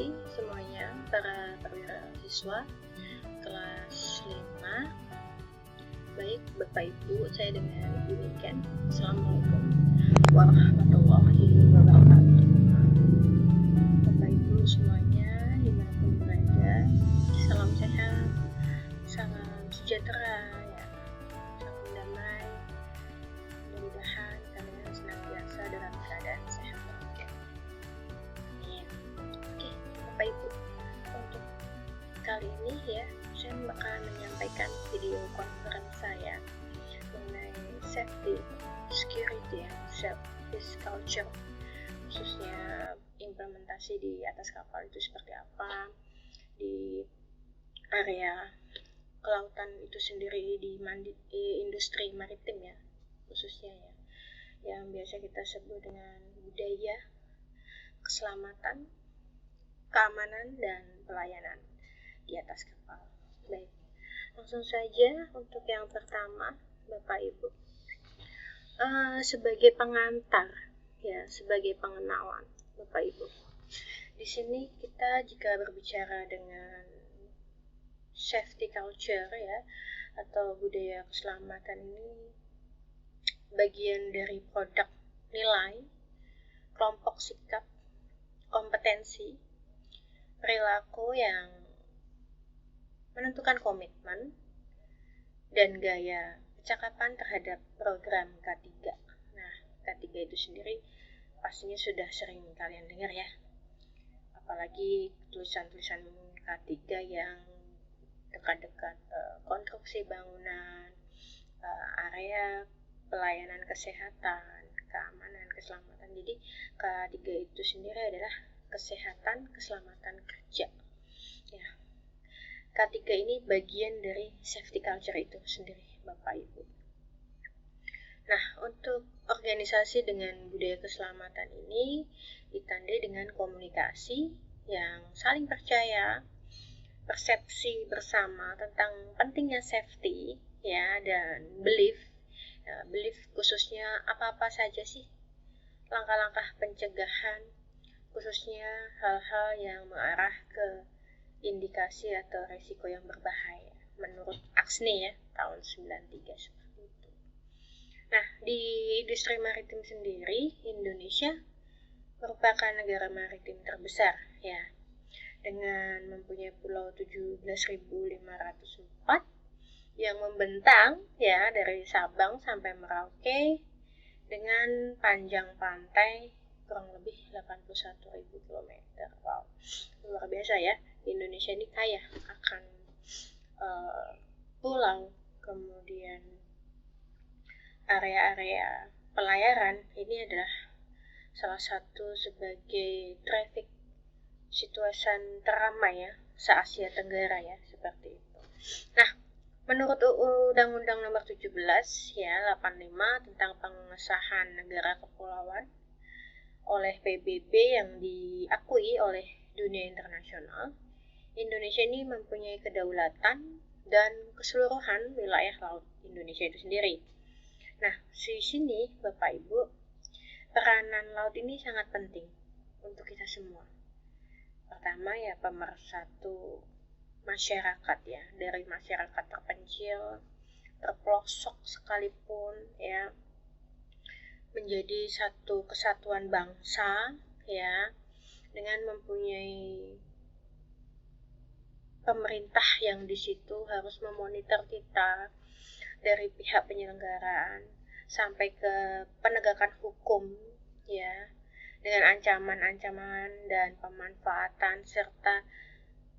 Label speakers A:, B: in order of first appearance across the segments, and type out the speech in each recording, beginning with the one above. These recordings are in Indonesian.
A: pagi semuanya, para perwira siswa kelas 5. Baik Bapak Ibu, saya dengan Ibu Niken. Assalamualaikum warahmatullahi wabarakatuh. Bapak Ibu semuanya dimanapun berada, salam sehat, salam sejahtera ya, salam damai. Mudah-mudahan kalian senantiasa dalam keadaan sehat. Oke, Bapak Ibu, untuk kali ini ya, saya bakal menyampaikan video conference saya mengenai safety, security, and service culture, khususnya implementasi di atas kapal itu seperti apa, di area kelautan itu sendiri, di industri maritim ya, khususnya ya, yang biasa kita sebut dengan budaya, keselamatan, keamanan, dan pelayanan di atas kapal. Baik, langsung saja untuk yang pertama, Bapak Ibu. Sebagai pengantar, ya, sebagai pengenalan, Bapak Ibu. Di sini kita jika berbicara dengan safety culture ya, atau budaya keselamatan ini bagian dari produk nilai, kelompok sikap, kompetensi, perilaku yang menentukan komitmen dan gaya percakapan terhadap program K3. Nah, K3 itu sendiri pastinya sudah sering kalian dengar ya. Apalagi tulisan-tulisan K3 yang dekat-dekat konstruksi bangunan, area pelayanan kesehatan, keamanan, keselamatan. Jadi K3 itu sendiri adalah kesehatan, keselamatan kerja. Ya. K3 ini bagian dari safety culture itu sendiri, Bapak Ibu. Nah, untuk organisasi dengan budaya keselamatan ini ditandai dengan komunikasi yang saling percaya, persepsi bersama tentang pentingnya safety ya, dan belief khususnya apa-apa saja sih langkah-langkah pencegahan, khususnya hal-hal yang mengarah ke indikasi atau resiko yang berbahaya menurut AXNI ya, tahun 93 seperti itu. Nah, di industri maritim sendiri, Indonesia merupakan negara maritim terbesar ya, dengan mempunyai pulau 17.504 yang membentang ya dari Sabang sampai Merauke dengan panjang pantai kurang lebih 81.000 km. Wow, luar biasa ya. Indonesia ini kaya akan pulau, kemudian area-area pelayaran. Ini adalah salah satu sebagai traffic situation teramai ya se-Asia Tenggara ya, seperti itu. Nah, menurut Undang-Undang Nomor 17 ya 85 tentang pengesahan negara kepulauan oleh PBB yang diakui oleh dunia internasional, Indonesia ini mempunyai kedaulatan dan keseluruhan wilayah laut Indonesia itu sendiri. Nah, di sini Bapak Ibu, peranan laut ini sangat penting untuk kita semua. Pertama ya, pemersatu masyarakat ya, dari masyarakat terpencil, terpelosok sekalipun ya, menjadi satu kesatuan bangsa ya, dengan mempunyai pemerintah yang di situ harus memonitor kita dari pihak penyelenggaraan sampai ke penegakan hukum ya, dengan ancaman-ancaman dan pemanfaatan serta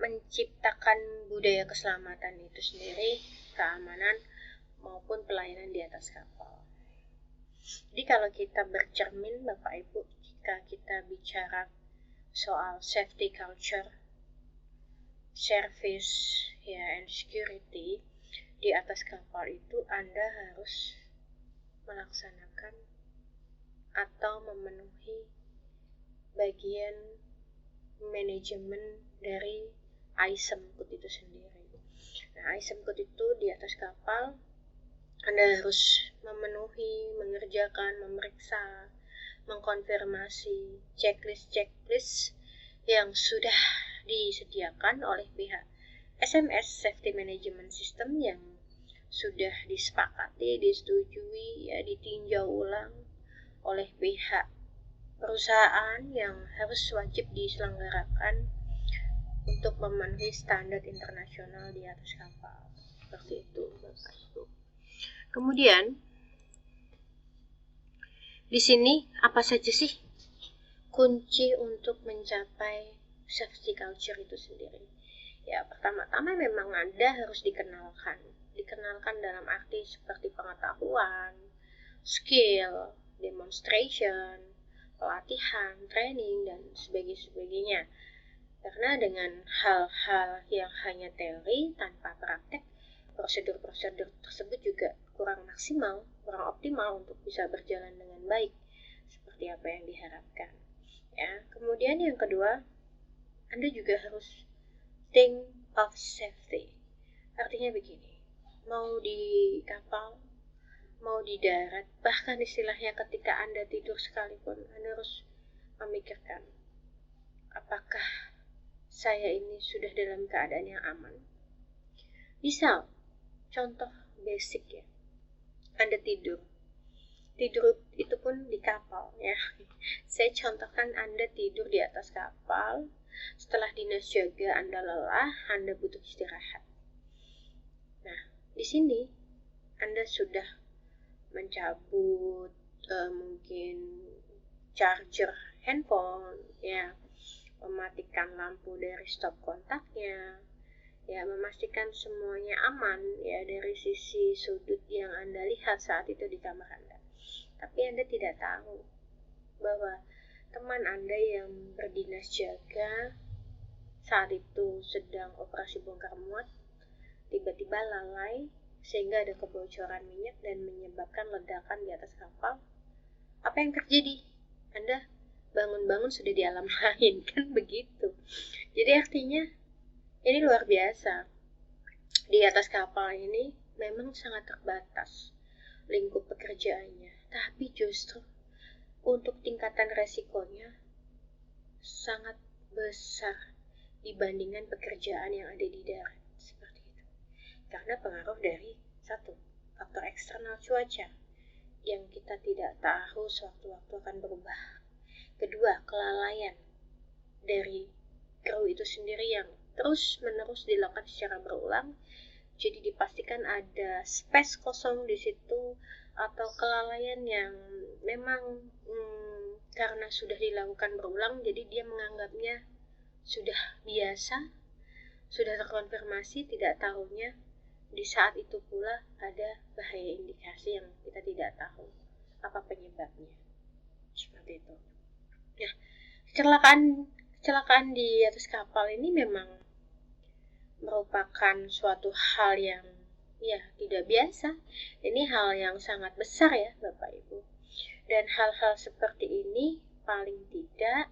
A: menciptakan budaya keselamatan itu sendiri, keamanan maupun pelayanan di atas kapal. Jadi kalau kita bercermin Bapak Ibu, jika kita bicara soal safety culture, service ya, and security di atas kapal itu, Anda harus melaksanakan atau memenuhi bagian manajemen dari ISEM Code itu sendiri. Nah, ISEM Code itu di atas kapal Anda harus memenuhi, mengerjakan, memeriksa, mengkonfirmasi checklist yang sudah disediakan oleh pihak SMS Safety Management System yang sudah disepakati, disetujui, ya, ditinjau ulang oleh pihak perusahaan yang harus wajib diselenggarakan untuk memenuhi standar internasional di atas kapal. Seperti itu, Bapak Ibu. Kemudian di sini apa saja sih kunci untuk mencapai safety culture itu sendiri? Ya, pertama-tama memang Anda harus dikenalkan. Dikenalkan dalam arti seperti pengetahuan, skill, demonstration, pelatihan, training, dan sebagainya. Karena dengan hal-hal yang hanya teori tanpa praktek, prosedur-prosedur tersebut juga kurang maksimal, kurang optimal untuk bisa berjalan dengan baik seperti apa yang diharapkan. Ya, kemudian yang kedua, Anda juga harus think of safety. Artinya begini, mau di kapal, mau di darat, bahkan istilahnya ketika Anda tidur sekalipun, Anda harus memikirkan, apakah saya ini sudah dalam keadaan yang aman? Misal, contoh basic ya, Anda tidur itu pun di kapal ya. Saya contohkan Anda tidur di atas kapal, setelah dinas jaga Anda lelah, Anda butuh istirahat. Nah, di sini Anda sudah mencabut mungkin charger handphone ya, mematikan lampu dari stop kontaknya, ya, memastikan semuanya aman ya dari sisi sudut yang Anda lihat saat itu di kamar Anda. Tapi Anda tidak tahu bahwa teman Anda yang berdinas jaga saat itu sedang operasi bongkar muat tiba-tiba lalai sehingga ada kebocoran minyak dan menyebabkan ledakan di atas kapal. Apa yang terjadi? Anda bangun-bangun sudah di alam lain, kan begitu. Jadi artinya ini luar biasa. Di atas kapal ini memang sangat terbatas lingkup pekerjaannya, tapi justru untuk tingkatan resikonya sangat besar dibandingkan pekerjaan yang ada di darat. Seperti itu. Karena pengaruh dari satu, faktor eksternal cuaca yang kita tidak tahu sewaktu-waktu akan berubah. Kedua, kelalaian dari kru itu sendiri yang terus-menerus dilakukan secara berulang. Jadi dipastikan ada space kosong di situ atau kelalaian yang memang karena sudah dilakukan berulang, jadi dia menganggapnya sudah biasa, sudah terkonfirmasi, tidak tahunya di saat itu pula ada bahaya indikasi yang kita tidak tahu apa penyebabnya. Seperti itu. Nah, kecelakaan di atas kapal ini memang merupakan suatu hal yang ya tidak biasa. Ini hal yang sangat besar ya Bapak Ibu. Dan hal-hal seperti ini paling tidak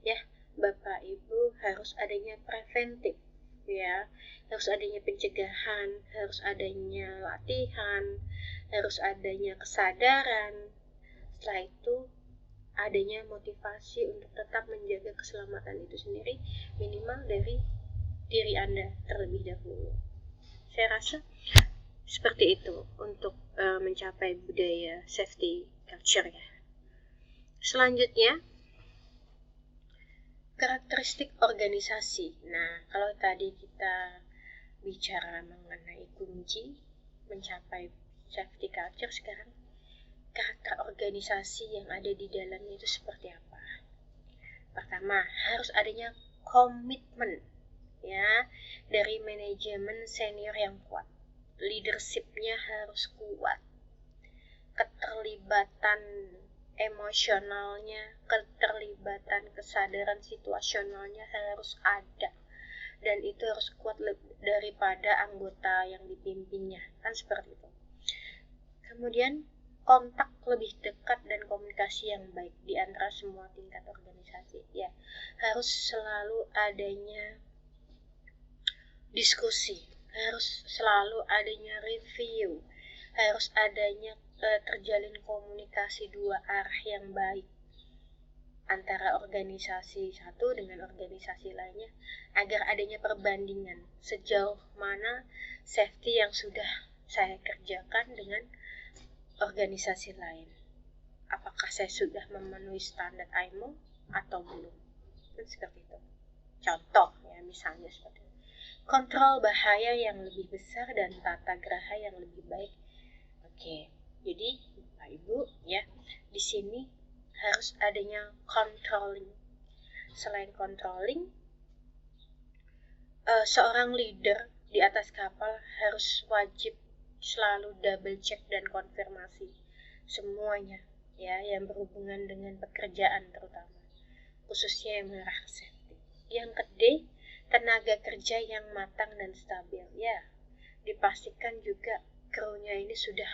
A: ya Bapak Ibu harus adanya preventif ya. Harus adanya pencegahan, harus adanya latihan, harus adanya kesadaran. Setelah itu adanya motivasi untuk tetap menjaga keselamatan itu sendiri minimal dari diri Anda terlebih dahulu. Saya rasa seperti itu untuk mencapai budaya safety culture ya. Selanjutnya, karakteristik organisasi. Nah, kalau tadi kita bicara mengenai kunci mencapai safety culture, sekarang karakter organisasi yang ada di dalamnya itu seperti apa? Pertama, harus adanya komitmen ya dari manajemen senior yang kuat. Leadership-nya harus kuat. Keterlibatan emosionalnya, keterlibatan kesadaran situasionalnya harus ada. Dan itu harus kuat daripada anggota yang dipimpinnya. Kan seperti itu. Kemudian kontak lebih dekat dan komunikasi yang baik di antara semua tingkat organisasi. Ya, harus selalu adanya diskusi, harus selalu adanya review, harus adanya terjalin komunikasi dua arah yang baik. antara organisasi satu dengan organisasi lainnya, agar adanya perbandingan sejauh mana safety yang sudah saya kerjakan dengan organisasi lain. Apakah saya sudah memenuhi standar IMO atau belum? Seperti itu. Contoh ya, misalnya seperti itu. Kontrol bahaya yang lebih besar dan tata geraha yang lebih baik. Oke, jadi Bapak Ibu ya, di sini harus adanya controlling. Selain controlling, seorang leader di atas kapal harus wajib selalu double check dan konfirmasi semuanya ya yang berhubungan dengan pekerjaan, terutama khususnya yang mengarah ke safety. Yang kedua, tenaga kerja yang matang dan stabil ya, dipastikan juga krunya ini sudah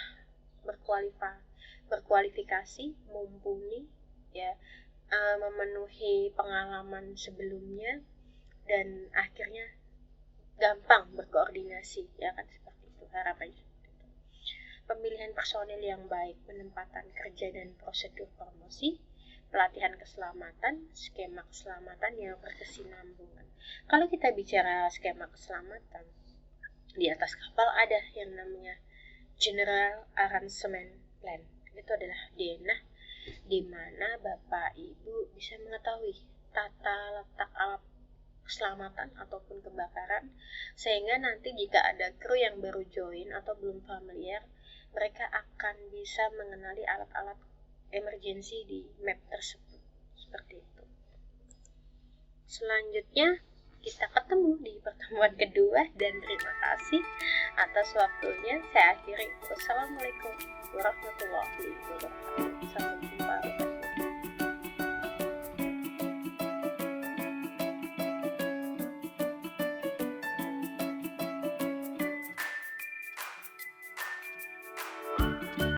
A: berkualifikasi, mumpuni ya, memenuhi pengalaman sebelumnya, dan akhirnya gampang berkoordinasi ya kan, seperti itu harapannya. Pemilihan personil yang baik, penempatan kerja dan prosedur promosi, pelatihan keselamatan, skema keselamatan yang berkesinambungan. Kalau kita bicara skema keselamatan, di atas kapal ada yang namanya General Arrangement Plan. Itu adalah denah di mana Bapak Ibu bisa mengetahui tata letak alat keselamatan ataupun kebakaran, sehingga nanti jika ada kru yang baru join atau belum familiar, mereka akan bisa mengenali alat-alat emergency di map tersebut. Seperti itu. Selanjutnya kita ketemu di pertemuan kedua, dan terima kasih atas waktunya. Saya akhiri. Wassalamualaikum warahmatullahi wabarakatuh.